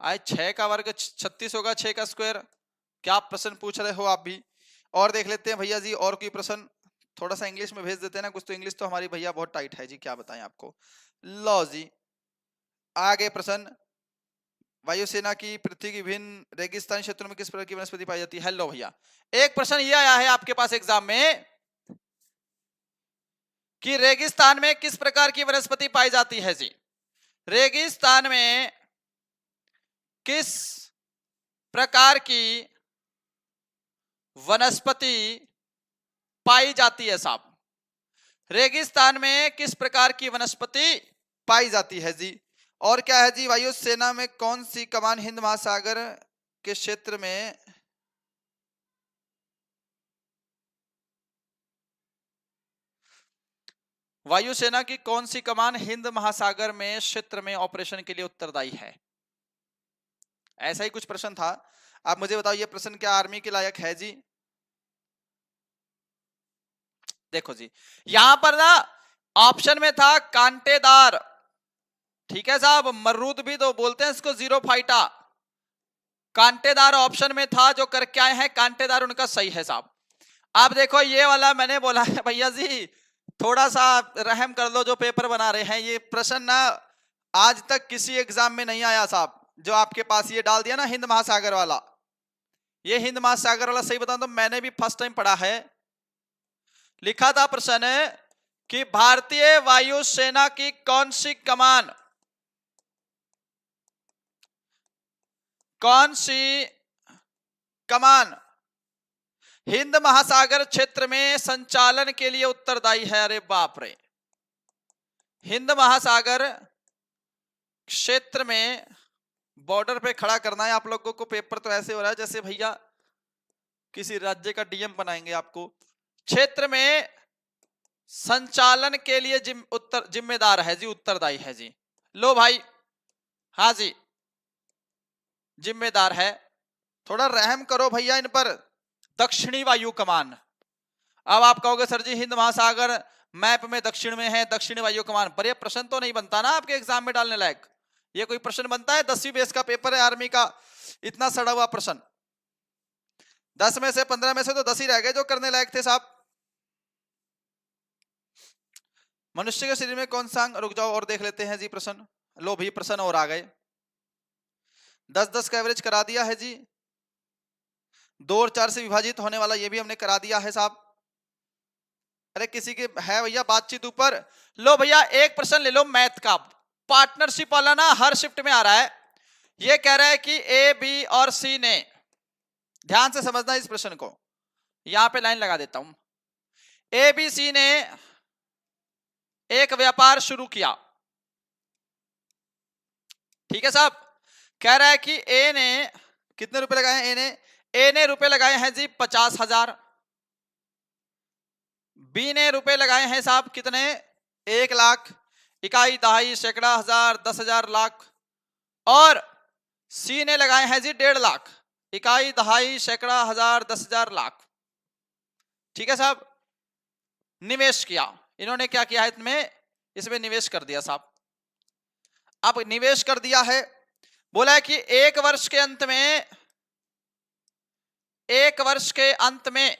आए 6 का वर्ग 36 होगा, 6 का स्क्वायर। क्या प्रश्न पूछ रहे हो आप भी। और देख लेते हैं भैया जी और कोई प्रश्न, थोड़ा सा इंग्लिश में भेज देते हैं ना, कुछ तो इंग्लिश तो हमारी भैया बहुत टाइट है जी, क्या बताएं आपको। लो जी आगे प्रश्न, वायुसेना की पृथ्वी की विभिन्न रेगिस्तानी क्षेत्रों में किस प्रकार की वनस्पति पाई जाती है। हेलो भैया, एक प्रश्न ये आया है आपके पास एग्जाम में कि रेगिस्तान में किस प्रकार की वनस्पति पाई जाती है जी। रेगिस्तान में किस प्रकार की वनस्पति पाई जाती है साहब। रेगिस्तान में किस प्रकार की वनस्पति पाई जाती है जी। और क्या है जी, वायुसेना में कौन सी कमान हिंद महासागर के क्षेत्र में वायुसेना की कौन सी कमान हिंद महासागर में क्षेत्र में ऑपरेशन के लिए उत्तरदायी है। ऐसा ही कुछ प्रश्न था। आप मुझे बताओ ये प्रश्न क्या आर्मी के लायक है जी। देखो जी यहां पर ना ऑप्शन में था कांटेदार, ठीक है साहब, मर्रूद भी तो बोलते हैं इसको, जीरो फाइटा। कांटेदार ऑप्शन में था, जो करके आए हैं कांटेदार उनका सही है साहब। अब देखो ये वाला मैंने बोला है भैया जी, थोड़ा सा रहम कर लो जो पेपर बना रहे हैं। ये प्रश्न ना आज तक किसी एग्जाम में नहीं आया साहब, जो आपके पास ये डाल दिया ना हिंद महासागर वाला। ये हिंद महासागर वाला सही बताऊं तो मैंने भी फर्स्ट टाइम पढ़ा है। लिखा था प्रश्न कि भारतीय वायुसेना की कौन सी कमान, कौन सी कमान हिंद महासागर क्षेत्र में संचालन के लिए उत्तरदायी है। अरे बाप रे, हिंद महासागर क्षेत्र में बॉर्डर पे खड़ा करना है आप लोगों को। पेपर तो ऐसे हो रहा है जैसे भैया किसी राज्य का डीएम बनाएंगे आपको। क्षेत्र में संचालन के लिए जिम्मेदार है जी, उत्तरदायी है जी। लो भाई, हाँ जी जिम्मेदार है। थोड़ा रहम करो भैया इन पर। दक्षिणी वायु कमान। अब आप कहोगे सर जी हिंद महासागर मैप में दक्षिण में है, दक्षिणी वायु कमान, पर ये प्रश्न तो नहीं बनता ना आपके एग्जाम में डालने लायक। ये कोई प्रश्न बनता है? 10वीं बेस का पेपर है आर्मी का, इतना सड़ा हुआ प्रश्न। 10 में से 15 में से तो 10 ही रह गए जो करने लायक थे साहब। मनुष्य के शरीर में कौन सा अंग, रुक जाओ और देख लेते हैं जी प्रश्न। लो भी प्रश्न और आ गए। 10-10 का एवरेज करा दिया है जी। 2 और 4 से विभाजित होने वाला ये भी हमने करा दिया है साहब। अरे किसी के है भैया बातचीत ऊपर। लो भैया एक प्रश्न ले लो मैथ का, पार्टनरशिप वाला ना हर शिफ्ट में आ रहा है। ये कह रहा है कि ए बी और सी ने, ध्यान से समझना इस प्रश्न को, यहां पे लाइन लगा देता हूं। ए बी सी ने एक व्यापार शुरू किया, ठीक है साहब। कह रहा है कि ए ने कितने रुपए लगाए हैं, ए ने रुपए लगाए हैं जी 50,000। बी ने रुपए लगाए हैं साहब कितने, 1 लाख, इकाई दहाई सैकड़ा हजार 10,000 लाख। और सी ने लगाए हैं जी 1.5 लाख, इकाई दहाई सैकड़ा हजार 10,000 लाख, ठीक है साहब। निवेश किया इन्होंने, क्या किया है इसमें निवेश कर दिया साहब। अब निवेश कर दिया है, बोला है कि एक वर्ष के अंत में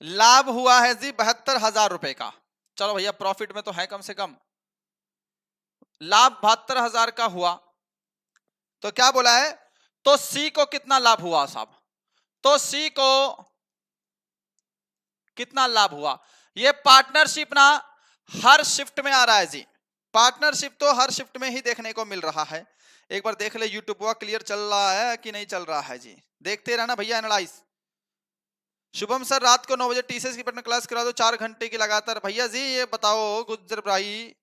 लाभ हुआ है जी 72,000 रुपए का। चलो भैया प्रॉफिट में तो है कम से कम, लाभ 72,000 का हुआ। तो क्या बोला है, तो सी को कितना लाभ हुआ साहब, तो सी को कितना लाभ हुआ। ये पार्टनरशिप ना हर शिफ्ट में आ रहा है जी, पार्टनरशिप तो हर शिफ्ट में ही देखने को मिल रहा है। एक बार देख ले यूट्यूब वो क्लियर चल रहा है कि नहीं चल रहा है जी, देखते रहना भैया एनालाइज। शुभम सर रात को 9 बजे टीसीएस की पटना क्लास करा दो 4 घंटे की लगातार। भैया जी ये बताओ गुज्जर भाई,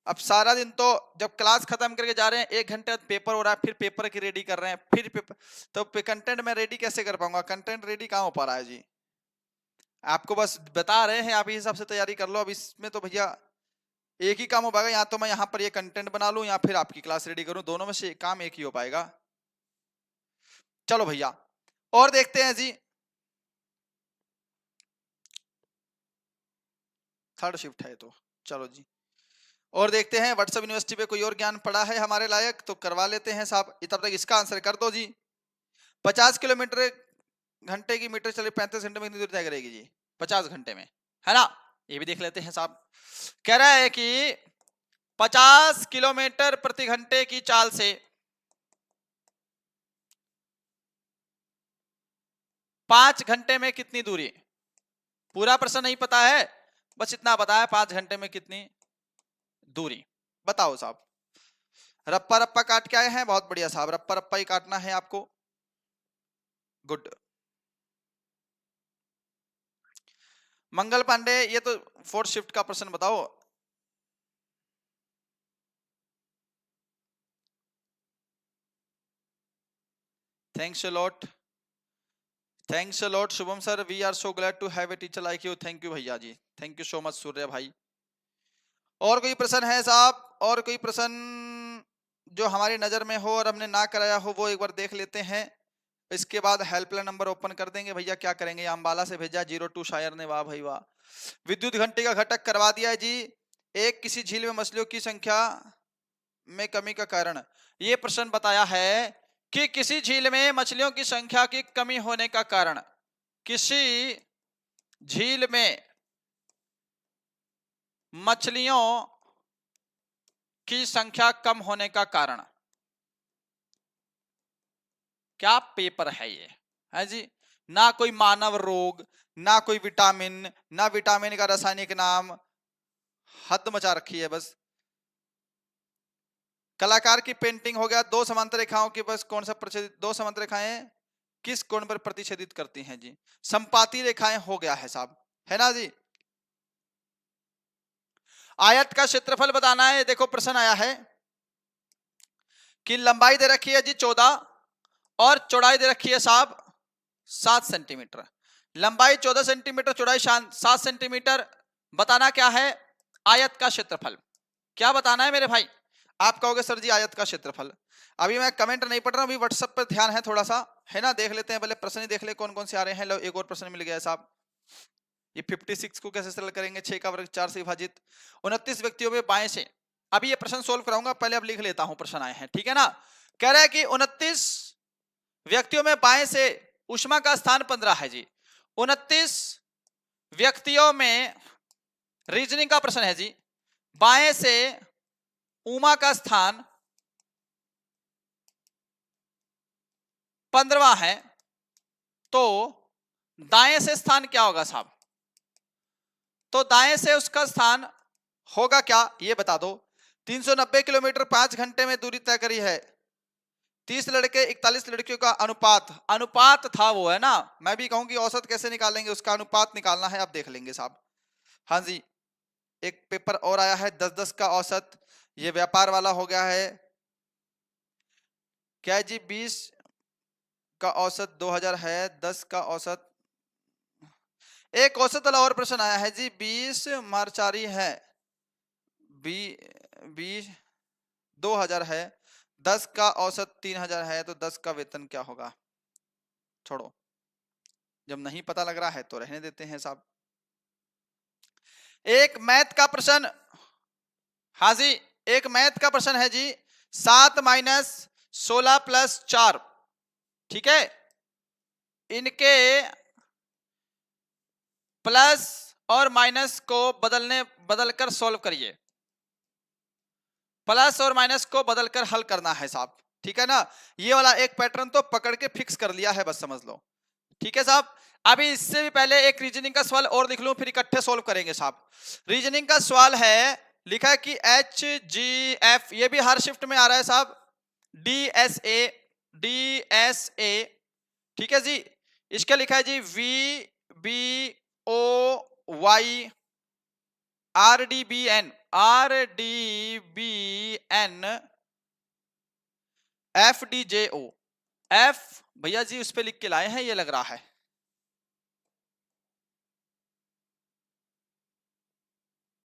अब सारा दिन तो जब क्लास खत्म करके जा रहे हैं 1 घंटे बाद पेपर हो रहा है, फिर पेपर की रेडी कर रहे हैं, फिर पेपर, तो कंटेंट में रेडी कैसे कर पाऊंगा, कंटेंट रेडी कहाँ हो पा रहा है जी। आपको बस बता रहे हैं, आप इस हिसाब से तैयारी कर लो। अब इसमें तो भैया एक ही काम हो पाएगा, या तो मैं यहाँ पर ये कंटेंट बना लूं या फिर आपकी क्लास रेडी करूं, दोनों में से काम एक ही हो पाएगा। चलो भैया और देखते हैं जी, थर्ड शिफ्ट है तो चलो जी और देखते हैं व्हाट्सएप यूनिवर्सिटी पे कोई और ज्ञान पड़ा है हमारे लायक तो करवा लेते हैं साहब। तब तक इसका आंसर कर दो जी। 50 किलोमीटर घंटे की मीटर चले 35 घंटे में कितनी दूरी तय करेगी जी? 50 घंटे में, है ना? ये भी देख लेते हैं साहब। कह रहा है कि 50 किलोमीटर प्रति घंटे की चाल से 5 घंटे में कितनी दूरी? पूरा प्रश्न नहीं पता है, बस इतना पता है 5 घंटे में कितनी दूरी। बताओ साहब। रप्पा रप्पा काट के आए हैं, बहुत बढ़िया साहब, रप्पा रप्पा ही काटना है आपको। गुड। मंगल पांडे, ये तो 4th शिफ्ट का प्रश्न बताओ। Thanks a lot, thanks a lot Shubham sir, we are so glad to have a teacher like you. Thank you भैया ji, thank you so much Surya भाई। और कोई प्रश्न है साहब? और कोई प्रश्न जो हमारी नजर में हो और हमने ना कराया हो वो एक बार देख लेते हैं। इसके बाद हेल्पलाइन नंबर ओपन कर देंगे भैया। क्या करेंगे? अंबाला से भेजा 02 शायर ने, वाह भाई वाह। विद्युत घंटे का घटक करवा दिया है जी। एक किसी झील में मछलियों की संख्या में कमी का कारण। ये प्रश्न बताया है कि किसी झील में मछलियों की संख्या की कमी होने का कारण, किसी झील में मछलियों की संख्या कम होने का कारण। क्या पेपर है ये, है जी? ना कोई मानव रोग, ना कोई विटामिन, ना विटामिन का रासायनिक नाम, हद मचा रखी है बस। कलाकार की पेंटिंग हो गया। दो समांतर रेखाओं की बस कौन सा प्रतिच्छेदित, दो समांतर रेखाएं किस कोण पर प्रतिच्छेदित करती हैं जी? संपाती रेखाएं हो गया है साहब, है ना जी? आयत का क्षेत्रफल बताना है। देखो प्रश्न आया है कि लंबाई दे रखी है जी 14 और चौड़ाई दे रखी है साहब 7 सेंटीमीटर। लंबाई 14 सेंटीमीटर, चौड़ाई 7 सेंटीमीटर। बताना क्या है? आयत का क्षेत्रफल। क्या बताना है मेरे भाई? आप कहोगे सर जी आयत का क्षेत्रफल। अभी मैं कमेंट नहीं पढ़ रहा हूं, अभी व्हाट्सएप पर ध्यान है थोड़ा सा, है ना? देख लेते हैं पहले प्रश्न ही देख ले कौन कौन से आ रहे हैं। लो एक और प्रश्न मिल गया साहब। ये 56 को कैसे सरल करेंगे? 6 का वर्ग 4 से विभाजित 29 व्यक्तियों में बाएं से। अभी ये प्रश्न सोल्व कराऊंगा, पहले अब लिख लेता हूं प्रश्न आए हैं, ठीक है ना? कह रहा है कि 29 व्यक्तियों में बाएं से ऊष्मा का स्थान 15 है जी। 29 व्यक्तियों में, रीजनिंग का प्रश्न है जी, बाएं से उमा का स्थान 15वां है, तो दाएं से स्थान क्या होगा साहब? तो दाएं से उसका स्थान होगा क्या, ये बता दो। 390 किलोमीटर 5 घंटे में दूरी तय करी है। 30 लड़के 41 लड़कियों का अनुपात, अनुपात था वो, है ना? मैं भी कहूं कि औसत कैसे निकालेंगे, उसका अनुपात निकालना है, आप देख लेंगे साहब। हाँ जी। एक पेपर और आया है 10-10 का औसत, ये व्यापार वाला हो गया है। क्या है जी? 20 का औसत 2000 है, 10 का औसत। एक औसत वाला और प्रश्न आया है जी, 20 मार्चारी है, 20 2000 है, 10 का औसत 3000 है, तो 10 का वेतन क्या होगा? छोड़ो, जब नहीं पता लग रहा है तो रहने देते हैं साहब। एक मैथ का प्रश्न, हाँ जी, एक मैथ का प्रश्न है जी, 7 माइनस 16 प्लस 4, ठीक है? इनके प्लस और माइनस को बदलकर सॉल्व करिए। प्लस और माइनस को बदलकर हल करना है साहब, ठीक है ना? ये वाला एक पैटर्न तो पकड़ के फिक्स कर लिया है, बस समझ लो, ठीक है साहब? अभी इससे भी पहले एक रीजनिंग का सवाल और लिख लूं, फिर इकट्ठे सॉल्व करेंगे साहब। रीजनिंग का सवाल है, लिखा है कि HGF, ये भी हर शिफ्ट में आ रहा है साहब, DSA, ठीक है जी? इसका लिखा है जी VBOY RDBN FDJO। F भैया जी उस पे लिख के लाए हैं, ये लग रहा है,